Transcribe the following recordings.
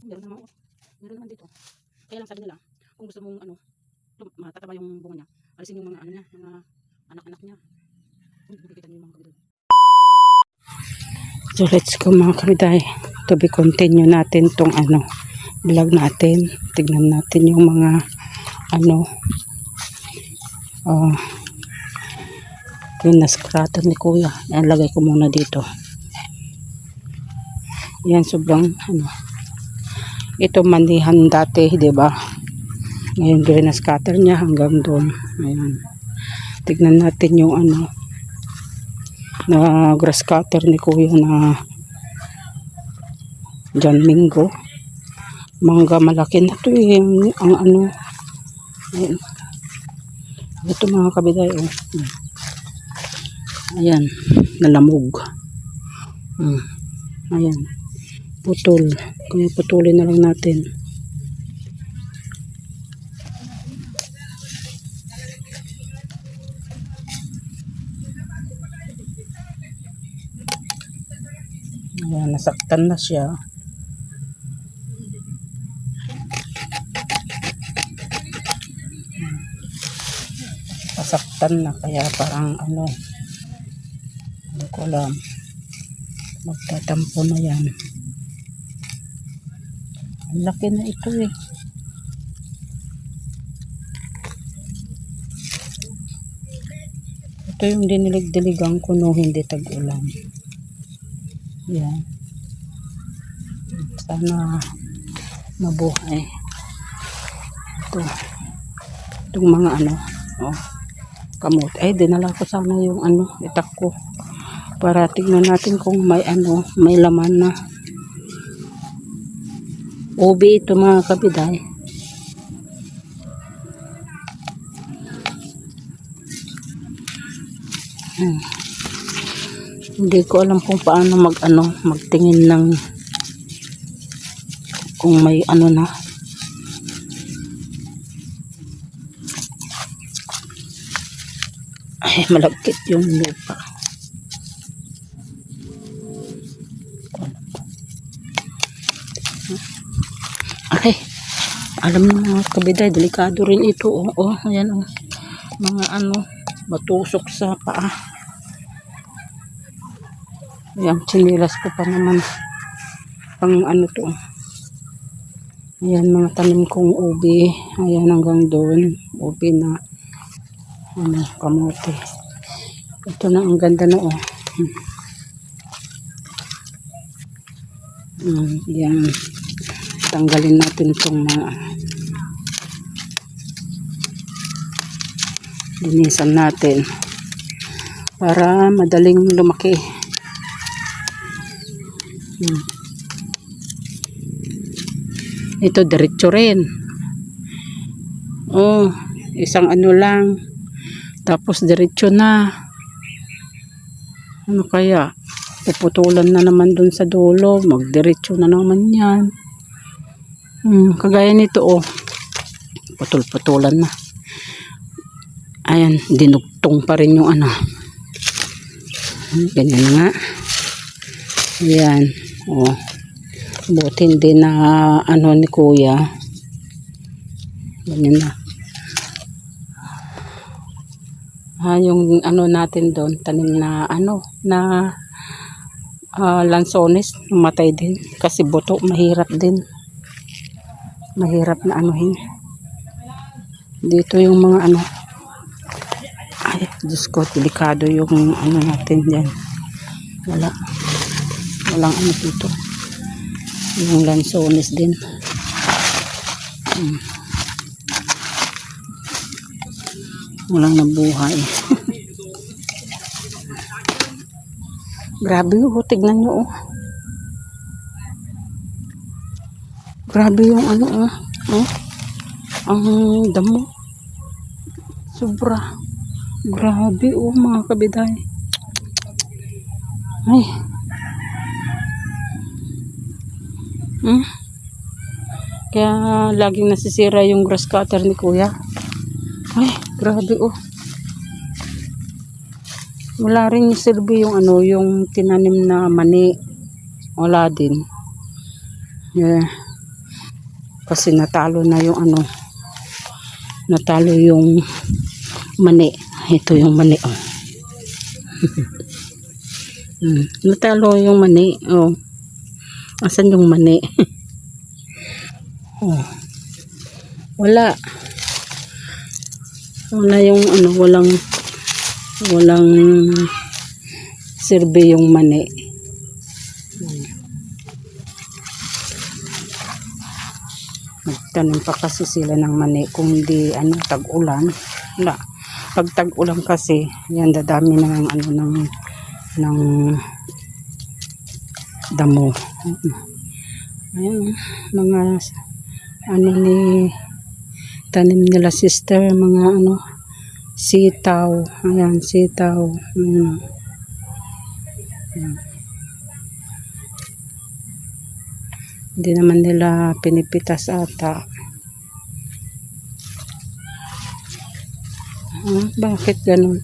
Meron naman dito. Kaya lang sabi nila, kung gusto mong ano, matataba yung bunga niya, alisin yung mga ano niya, mga anak-anak niya. Nakikita niyo yung mga kabidol. So let's go mga kabiday. To be continue natin tong ano, vlog natin. Tignan natin yung mga ano, yung naskrater ni kuya. Yan, lagay ko muna dito. Yan, sobrang ano. Ito manihan dati, di ba? Ngayon gawin na scatter niya hanggang doon. Ayan. Tignan natin yung ano na grass cutter ni kuya na John Mingo. Mangga malaki na to eh. Ang ano. Ayan. Ito mga kabiday. Oh. Ayan. Nalamog. Ayan. Putol. Kaya putulin na lang natin. Ayan, nasaktan na siya. Nasaktan na kaya parang ano, hindi ko alam. Magtatampo na yan. Ang laki na ito eh. Ito yung dinilig-diligang kuno, hindi tag-ulan. Yan. Sana mabuhay. Ito. Itong mga ano. Oh, kamot. Ay, dinala ko sana yung ano, itak ko. Para tignan natin kung may ano, may laman na. Ubi ito mga kabiday. Hindi ko alam kung paano magtingin ng kung may ano na. Ay, malagkit yung lupa. Ay, alam mo mga kabiday, delikado rin ito. Oh, ayan oh. Mga ano, matusok sa paa. Ayan, chinilas ko pa naman. Pang ano to. Ayan, mga tanim kong ubi. Ayan, hanggang doon. Ubi na ano, kamote. Ito na, ang ganda na oh. Ayan. Tanggalin natin itong mga linisan natin para madaling lumaki. Ito diretso rin. Oh, isang ano lang. Tapos diretso na. Ano kaya? Puputulan na naman dun sa dulo. Magdiretso na naman yan. Kagaya nito oh. Putol-putulan na. Ayan, dinugtong pa rin yung ano. Ganyan nga. Ayan. Oh. Buti hindi na ano ni kuya. Ganyan na. Yung ano natin doon, tanim na ano, na lansones, matay din. Kasi buto, mahirap din. Mahirap na anuhin. Dito yung mga ano. Ay, Diyos ko, delikado yung ano natin dyan. Walang ano dito. Yung lansones din. Walang nabuhay. Grabe oh, tignan nyo oh. Grabe yung ano oh. Ang damo. Sobra. Grabe oh mga kabiday. Ay. Kaya laging nasisira yung grass cutter ni kuya. Ay, grabe oh. Wala rin silbi yung ano, yung tinanim na mani. Wala din. Yeah. Kasi natalo na yung ano, natalo yung mani. Ito yung mani, oh. Natalo yung mani, oh. Asan yung mani? Oh. Wala. Wala yung ano, walang sirbe yung mani. Nagtanim pa kasi sila ng mani kung hindi ano, tag-ulan. Wala. Pag tag-ulan kasi, yan dadami na ng ano ng damo. Ayan, mga ano ni tanim nila sister, mga ano, sitaw. Ayan, sitaw. Ayan. Hindi naman nila pinipitas ata. Bakit ganun?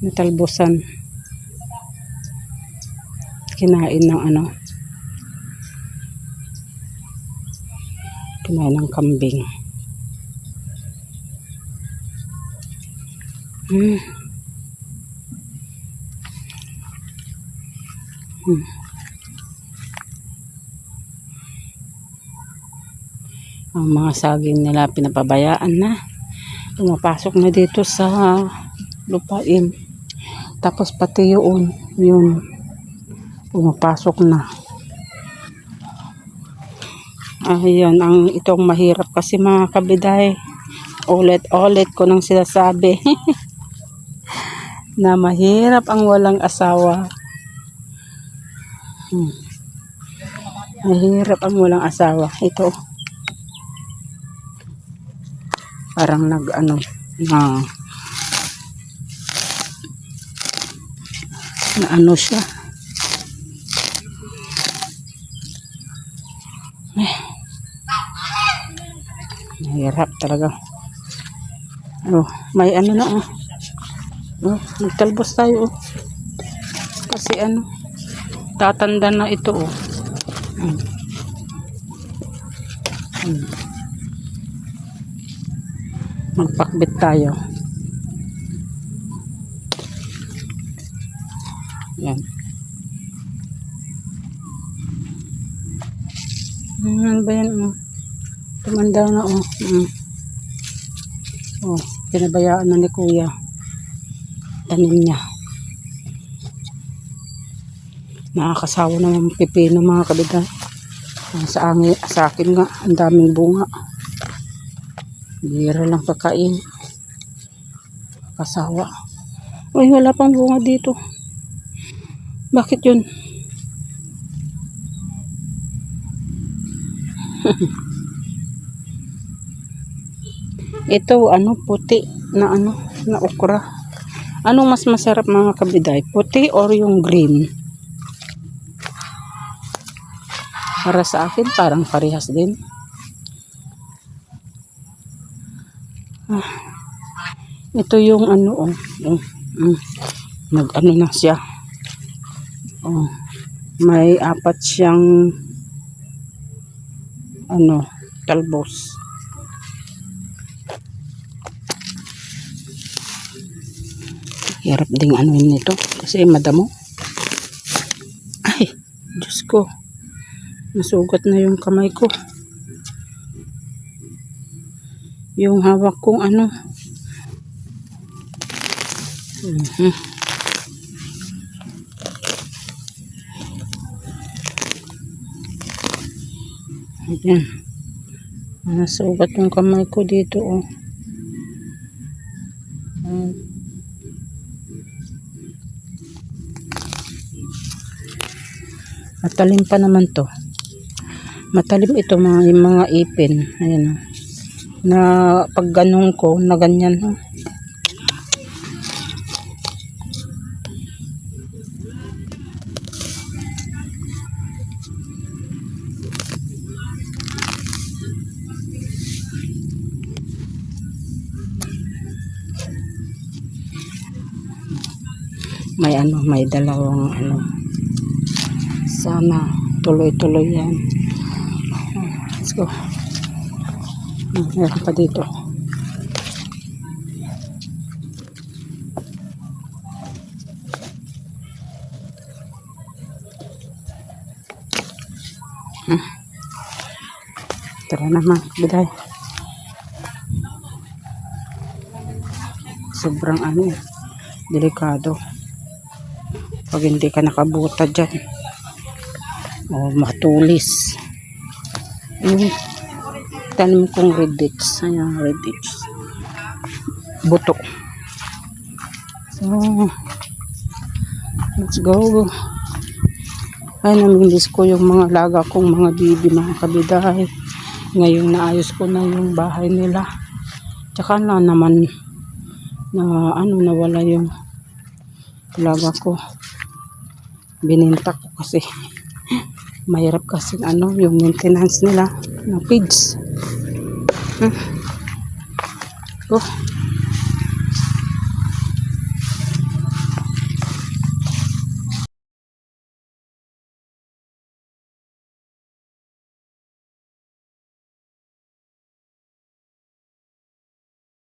Natalbusan. Kinain ng ano? Kinain ng kambing. Ang mga saging nila pinapabayaan na. Pumapasok na dito sa lupain. Tapos pati yun pumapasok na. Ayan, itong mahirap kasi mga kabiday. Ulit-ulit ko nang sinasabi. Na mahirap ang walang asawa. Mahirap ang walang asawa. Ito. Parang nag-ano na ano siya. Mahirap talaga. Oh, may ano na, oh. Oh, nagtalbos tayo, oh. Kasi ano, tatanda na ito, oh. Magpakbit tayo. Yan. Ano ba yan, oh? Tumanda na, oh. Oh, pinabayaan na ni kuya. Tanim niya. Nakakasawa naman pipino mga kabigan. Sa akin nga, ang daming bunga. Bira lang kakain. Kasawa. Uy, wala pang bunga dito. Bakit yun? Ito, ano, puti na ano, na okra. Anong mas masarap mga kabiday? Puti or yung green? Para sa akin, parang parehas din. Ito yung ano, nag-ano na siya. Oh, may 4 siyang ano, talbos. Hirap ding ano nito kasi madamo. Ay, Diyos ko. Nasugat na yung kamay ko. Yung hawak kong ano. Ayan. Nasugat yung kamay ko dito, oh. Matalim pa naman to. Matalim ito yung mga ipin. Ayan, oh. Na pag ganun ko, na ganyan, oh. May ano, may dalawang ano. Sana tuloy-tuloy yan. Let's go. Meron pa dito. Tara naman, biday. Sobrang delikado. Pag hindi ka nakabuta dyan. O matulis. Yung tanim kong red dates. Ayan, red dates. Buto. So, let's go. Ay, namimiss ko yung mga laga kong mga bibi, mga kabiday. Ngayon naayos ko na yung bahay nila. Tsaka na naman na nawala yung laga ko. Bininta ko kasi mahirap kasi yung maintenance nila ng pigs. Oh.